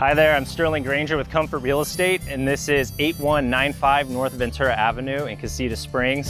Hi there, I'm Sterling Granger with Comfort Real Estate, and this is 8195 North Ventura Avenue in Casita Springs.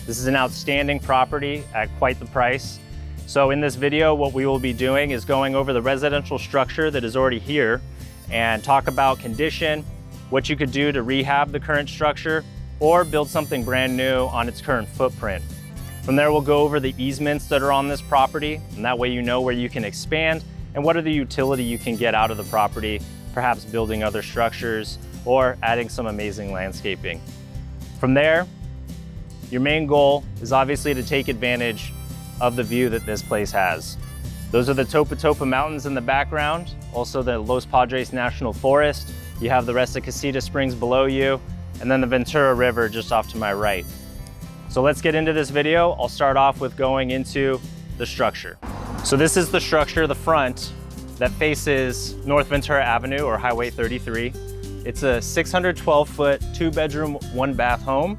This is an outstanding property at quite the price. So in this video, what we will be doing is going over the residential structure that is already here and talk about condition, what you could do to rehab the current structure or build something brand new on its current footprint. From there, we'll go over the easements that are on this property, and that way you know where you can expand and what are the utility you can get out of the property, perhaps building other structures or adding some amazing landscaping. From there, your main goal is obviously to take advantage of the view that this place has. Those are the Topa Topa Mountains in the background, also the Los Padres National Forest. You have the rest of Casita Springs below you, and then the Ventura River just off to my right. So let's get into this video. I'll start off with going into the structure. So this is the structure, the front, that faces North Ventura Avenue or Highway 33. It's a 612-foot, 2-bedroom, 1-bath home.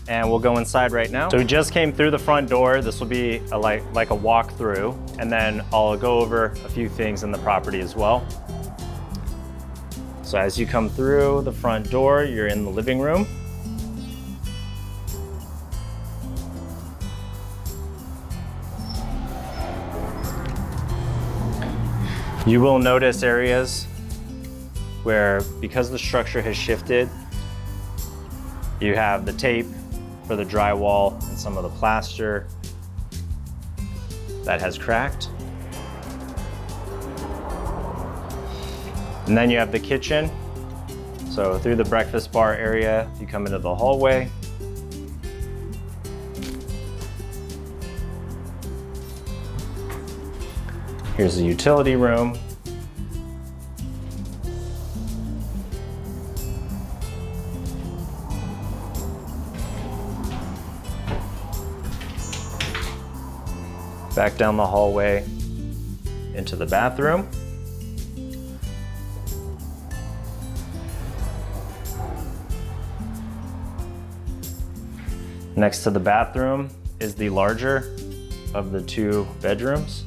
And we'll go inside right now. So we just came through the front door. This will be like a walkthrough, and then I'll go over a few things in the property as well. So as you come through the front door, you're in the living room. You will notice areas where, because the structure has shifted, you have the tape for the drywall and some of the plaster that has cracked. And then you have the kitchen. So through the breakfast bar area, you come into the hallway. Here's the utility room. Back down the hallway into the bathroom. Next to the bathroom is the larger of the 2 bedrooms.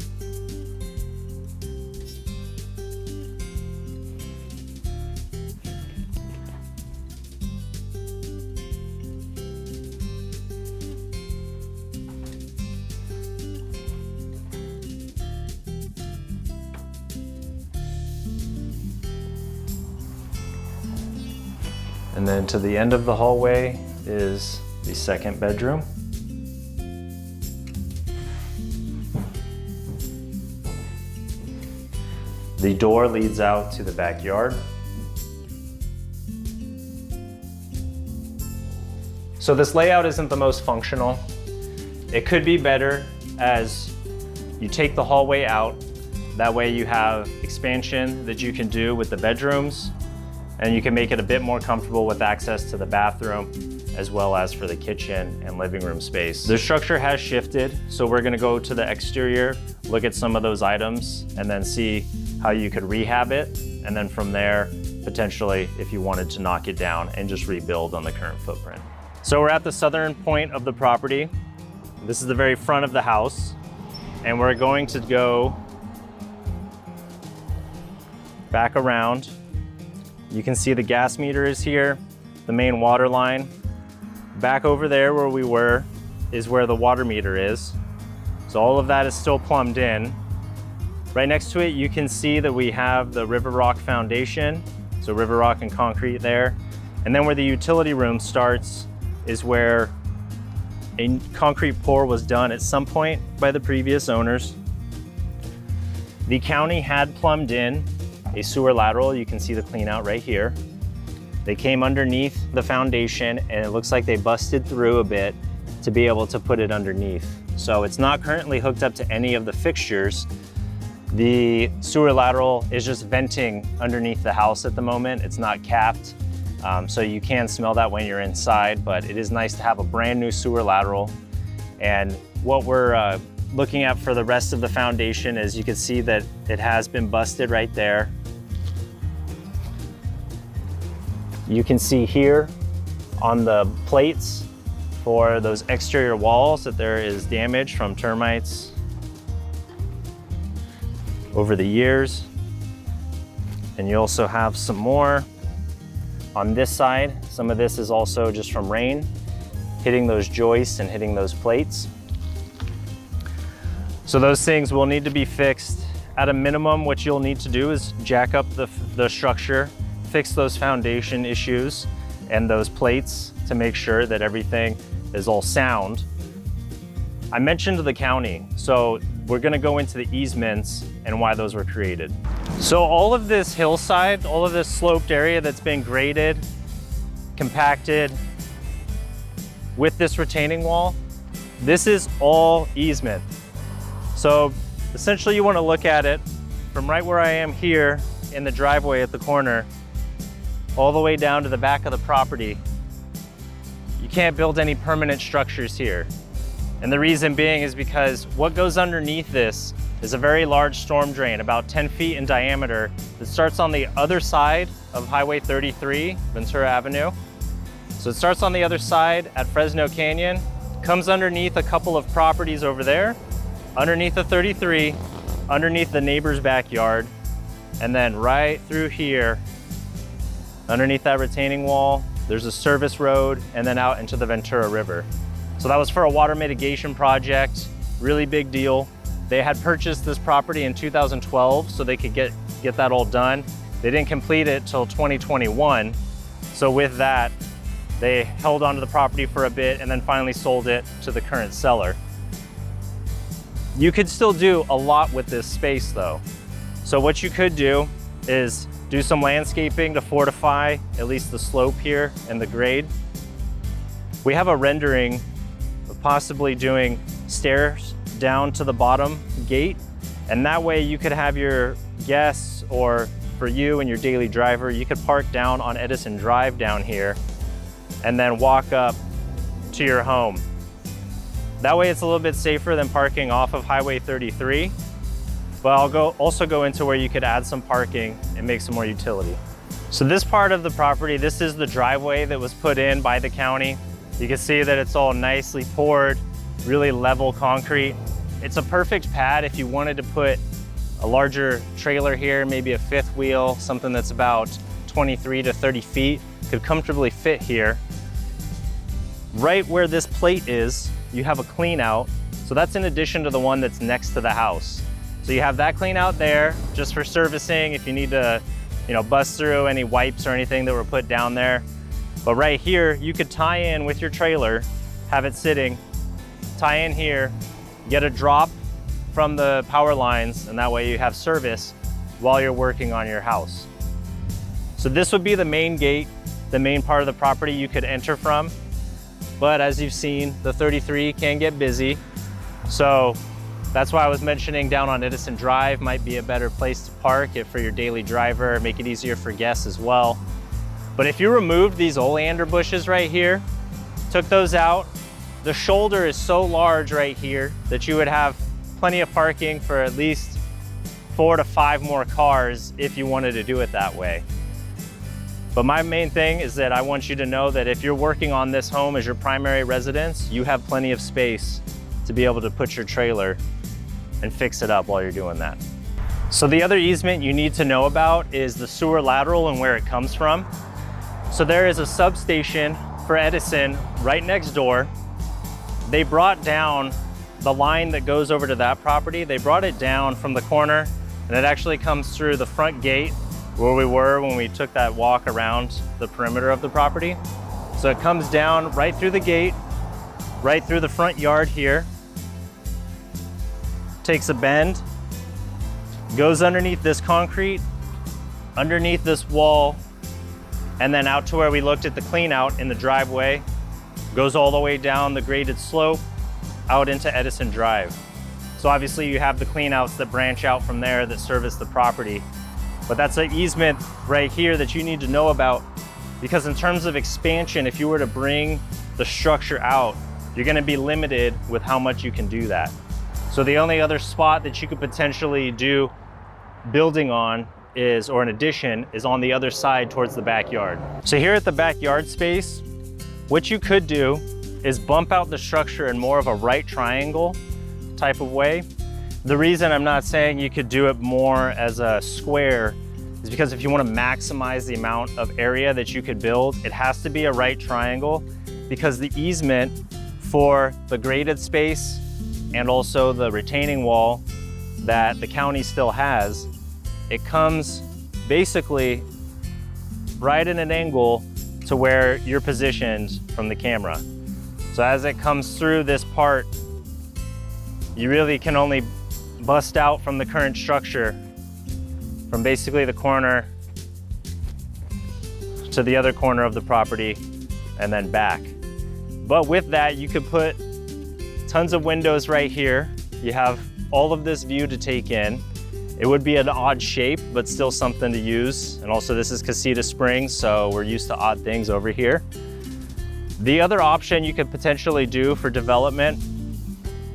And then to the end of the hallway is the 2nd bedroom. The door leads out to the backyard. So this layout isn't the most functional. It could be better as you take the hallway out. That way you have expansion that you can do with the bedrooms, and you can make it a bit more comfortable with access to the bathroom as well as for the kitchen and living room space. The structure has shifted, so we're gonna go to the exterior, look at some of those items, and then see how you could rehab it. And then from there, potentially, if you wanted to knock it down and just rebuild on the current footprint. So we're at the southern point of the property. This is the very front of the house, and we're going to go back around. You can see the gas meter is here, the main water line. Back over there where we were is where the water meter is. So all of that is still plumbed in. Right next to it, you can see that we have the river rock foundation. So river rock and concrete there. And then where the utility room starts is where a concrete pour was done at some point by the previous owners. The county had plumbed in a sewer lateral. You can see the clean out right here. They came underneath the foundation, and it looks like they busted through a bit to be able to put it underneath. So it's not currently hooked up to any of the fixtures. The sewer lateral is just venting underneath the house at the moment. It's not capped. So you can smell that when you're inside, but it is nice to have a brand new sewer lateral. And what we're looking at for the rest of the foundation is you can see that it has been busted right there. You can see here on the plates for those exterior walls that there is damage from termites over the years. And you also have some more on this side. Some of this is also just from rain hitting those joists and hitting those plates. So those things will need to be fixed. At a minimum, what you'll need to do is jack up the structure, fix those foundation issues and those plates to make sure that everything is all sound. I mentioned the county, so we're gonna go into the easements and why those were created. So all of this hillside, all of this sloped area that's been graded, compacted with this retaining wall, this is all easement. So essentially you wanna look at it from right where I am here in the driveway at the corner, all the way down to the back of the property. You can't build any permanent structures here. And the reason being is because what goes underneath this is a very large storm drain, about 10 feet in diameter, that starts on the other side of Highway 33, Ventura Avenue. So it starts on the other side at Fresno Canyon, comes underneath a couple of properties over there, underneath the 33, underneath the neighbor's backyard, and then right through here, underneath that retaining wall, there's a service road, and then out into the Ventura River. So that was for a water mitigation project, really big deal. They had purchased this property in 2012 so they could get that all done. They didn't complete it till 2021. So with that, they held onto the property for a bit and then finally sold it to the current seller. You could still do a lot with this space though. So what you could do is do some landscaping to fortify at least the slope here and the grade. We have a rendering of possibly doing stairs down to the bottom gate, and that way you could have your guests, or for you and your daily driver, you could park down on Edison Drive down here and then walk up to your home. That way it's a little bit safer than parking off of Highway 33, but I'll also go into where you could add some parking and make some more utility. So this part of the property, this is the driveway that was put in by the county. You can see that it's all nicely poured, really level concrete. It's a perfect pad if you wanted to put a larger trailer here, maybe a fifth wheel, something that's about 23 to 30 feet, could comfortably fit here. Right where this plate is, you have a clean out. So that's in addition to the one that's next to the house. So you have that clean out there just for servicing if you need to, bust through any wipes or anything that were put down there. But right here, you could tie in with your trailer, have it sitting, tie in here, get a drop from the power lines, and that way you have service while you're working on your house. So this would be the main gate, the main part of the property you could enter from. But as you've seen, the 33 can get busy. So that's why I was mentioning down on Edison Drive might be a better place to park it for your daily driver, make it easier for guests as well. But if you removed these oleander bushes right here, took those out, the shoulder is so large right here that you would have plenty of parking for at least 4 to 5 more cars if you wanted to do it that way. But my main thing is that I want you to know that if you're working on this home as your primary residence, you have plenty of space to be able to put your trailer and fix it up while you're doing that. So the other easement you need to know about is the sewer lateral and where it comes from. So there is a substation for Edison right next door. They brought down the line that goes over to that property. They brought it down from the corner, and it actually comes through the front gate where we were when we took that walk around the perimeter of the property. So it comes down right through the gate, right through the front yard here, takes a bend, goes underneath this concrete, underneath this wall, and then out to where we looked at the clean out in the driveway, goes all the way down the graded slope out into Edison Drive. So obviously you have the clean outs that branch out from there that service the property. But that's an easement right here that you need to know about, because in terms of expansion, if you were to bring the structure out, you're gonna be limited with how much you can do that. So the only other spot that you could potentially do building on is, or an addition, is on the other side towards the backyard. So here at the backyard space, what you could do is bump out the structure in more of a right triangle type of way. The reason I'm not saying you could do it more as a square is because if you want to maximize the amount of area that you could build, it has to be a right triangle, because the easement for the graded space and also the retaining wall that the county still has, it comes basically right in an angle to where you're positioned from the camera. So as it comes through this part, you really can only bust out from the current structure from basically the corner to the other corner of the property and then back. But with that, you could put tons of windows right here. You have all of this view to take in. It would be an odd shape, but still something to use. And also this is Casita Springs, so we're used to odd things over here. The other option you could potentially do for development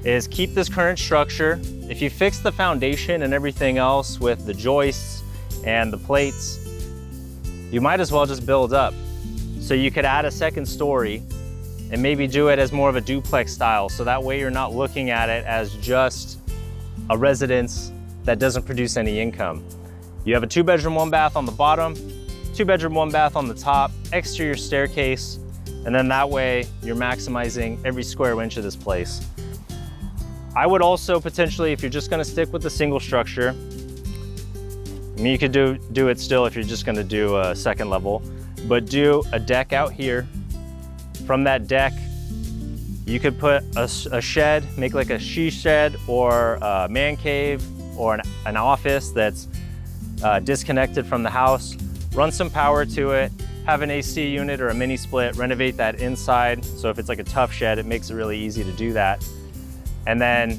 is keep this current structure. If you fix the foundation and everything else with the joists and the plates, you might as well just build up. So you could add a second story and maybe do it as more of a duplex style. So that way you're not looking at it as just a residence that doesn't produce any income. You have a 2-bedroom, 1-bath on the bottom, 2-bedroom, 1-bath on the top, exterior staircase, and then that way you're maximizing every square inch of this place. I would also potentially, if you're just gonna stick with the single structure, I mean, you could do it still if you're just gonna do a second level, but do a deck out here. From that deck, you could put a shed, make like a she shed or a man cave or an office that's disconnected from the house, run some power to it, have an AC unit or a mini split, renovate that inside. So if it's like a tough shed, it makes it really easy to do that. And then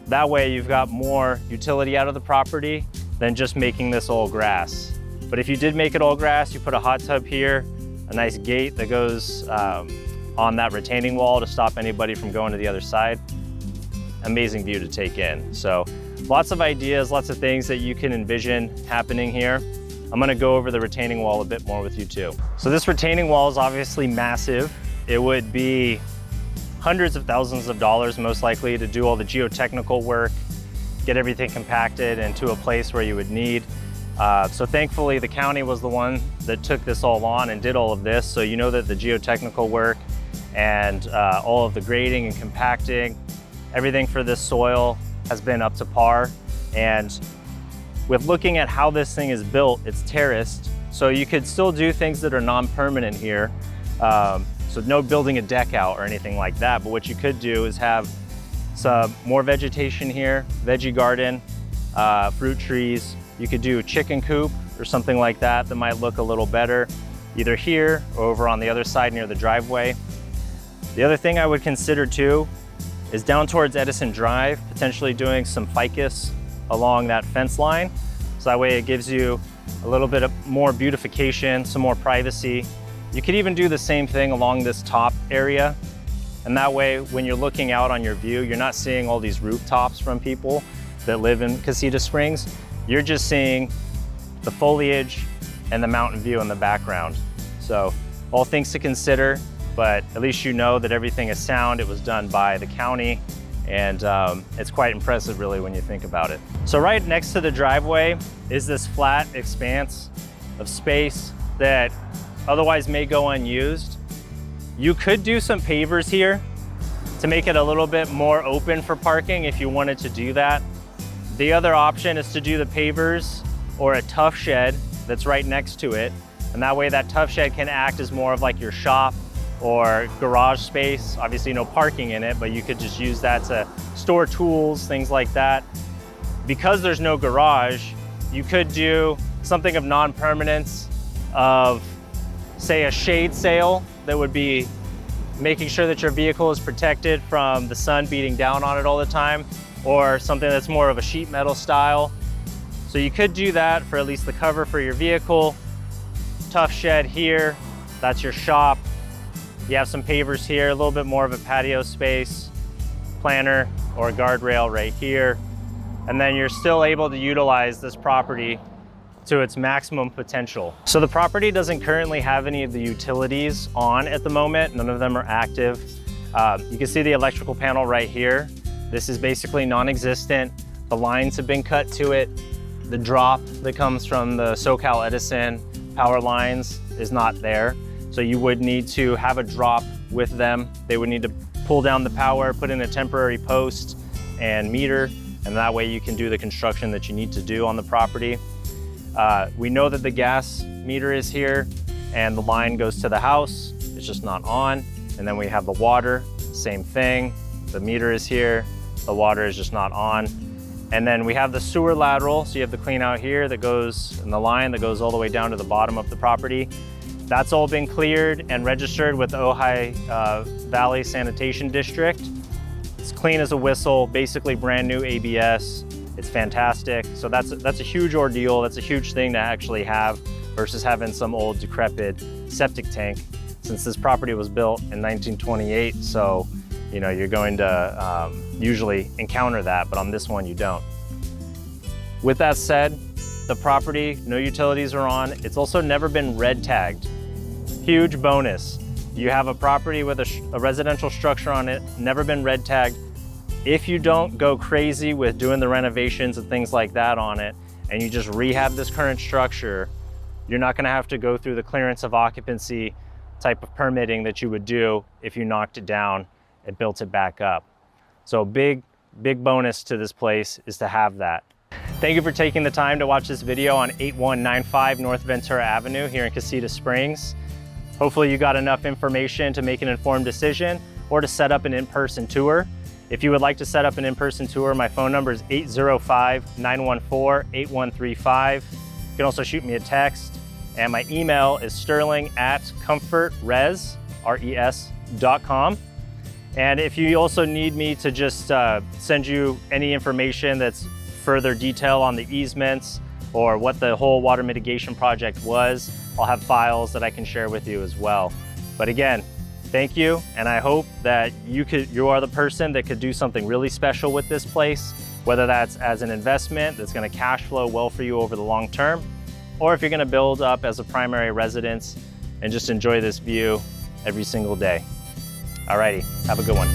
that way you've got more utility out of the property than just making this all grass. But if you did make it all grass, you put a hot tub here, a nice gate that goes on that retaining wall to stop anybody from going to the other side. Amazing view to take in. So lots of ideas, lots of things that you can envision happening here. I'm gonna go over the retaining wall a bit more with you too. So this retaining wall is obviously massive. It would be hundreds of thousands of dollars most likely to do all the geotechnical work, get everything compacted into a place where you would need. So thankfully the county was the one that took this all on and did all of this. So you know that the geotechnical work and all of the grading and compacting, everything for this soil has been up to par. And with looking at how this thing is built, it's terraced. So you could still do things that are non-permanent here. So no building a deck out or anything like that. But what you could do is have some more vegetation here, veggie garden, fruit trees. You could do a chicken coop or something like that that might look a little better, either here or over on the other side near the driveway. The other thing I would consider too is down towards Edison Drive, potentially doing some ficus along that fence line. So that way it gives you a little bit of more beautification, some more privacy. You could even do the same thing along this top area. And that way, when you're looking out on your view, you're not seeing all these rooftops from people that live in Casita Springs. You're just seeing the foliage and the mountain view in the background. So all things to consider, but at least you know that everything is sound. It was done by the county, and it's quite impressive really when you think about it. So right next to the driveway is this flat expanse of space that otherwise may go unused. You could do some pavers here to make it a little bit more open for parking if you wanted to do that. The other option is to do the pavers or a tough shed that's right next to it. And that way that tough shed can act as more of like your shop or garage space. Obviously no parking in it, but you could just use that to store tools, things like that. Because there's no garage, you could do something of non-permanence of, say, a shade sail that would be making sure that your vehicle is protected from the sun beating down on it all the time, or something that's more of a sheet metal style. So you could do that for at least the cover for your vehicle. Tough shed here, that's your shop. You have some pavers here, a little bit more of a patio space, planter or guardrail right here. And then you're still able to utilize this property to its maximum potential. So the property doesn't currently have any of the utilities on at the moment. None of them are active. You can see the electrical panel right here. This is basically non-existent. The lines have been cut to it. The drop that comes from the SoCal Edison power lines is not there. So you would need to have a drop with them. They would need to pull down the power, put in a temporary post and meter, and that way you can do the construction that you need to do on the property. We know that the gas meter is here and the line goes to the house. It's just not on. And then we have the water, same thing. The meter is here, the water is just not on. And then we have the sewer lateral. So you have the clean out here that goes, and the line that goes all the way down to the bottom of the property. That's all been cleared and registered with the Ojai Valley Sanitation District. It's clean as a whistle, basically brand new ABS. It's fantastic. So that's a huge ordeal. That's a huge thing to actually have versus having some old decrepit septic tank, since this property was built in 1928. So, you know, you're going to usually encounter that, but on this one you don't. With that said, the property, no utilities are on. It's also never been red tagged. Huge bonus. You have a property with a residential structure on it, never been red tagged. If you don't go crazy with doing the renovations and things like that on it, and you just rehab this current structure, you're not gonna have to go through the clearance of occupancy type of permitting that you would do if you knocked it down and built it back up. So big bonus to this place is to have that. Thank you for taking the time to watch this video on 8195 North Ventura Avenue here in Casita Springs. Hopefully you got enough information to make an informed decision or to set up an in-person tour. If you would like to set up an in-person tour, my phone number is 805-914-8135. You can also shoot me a text, and my email is sterling@comfortres.com. And if you also need me to just send you any information that's further detail on the easements or what the whole water mitigation project was, I'll have files that I can share with you as well. But again, thank you, and I hope that you are the person that could do something really special with this place, whether that's as an investment that's gonna cash flow well for you over the long term, or if you're gonna build up as a primary residence and just enjoy this view every single day. Alrighty, have a good one.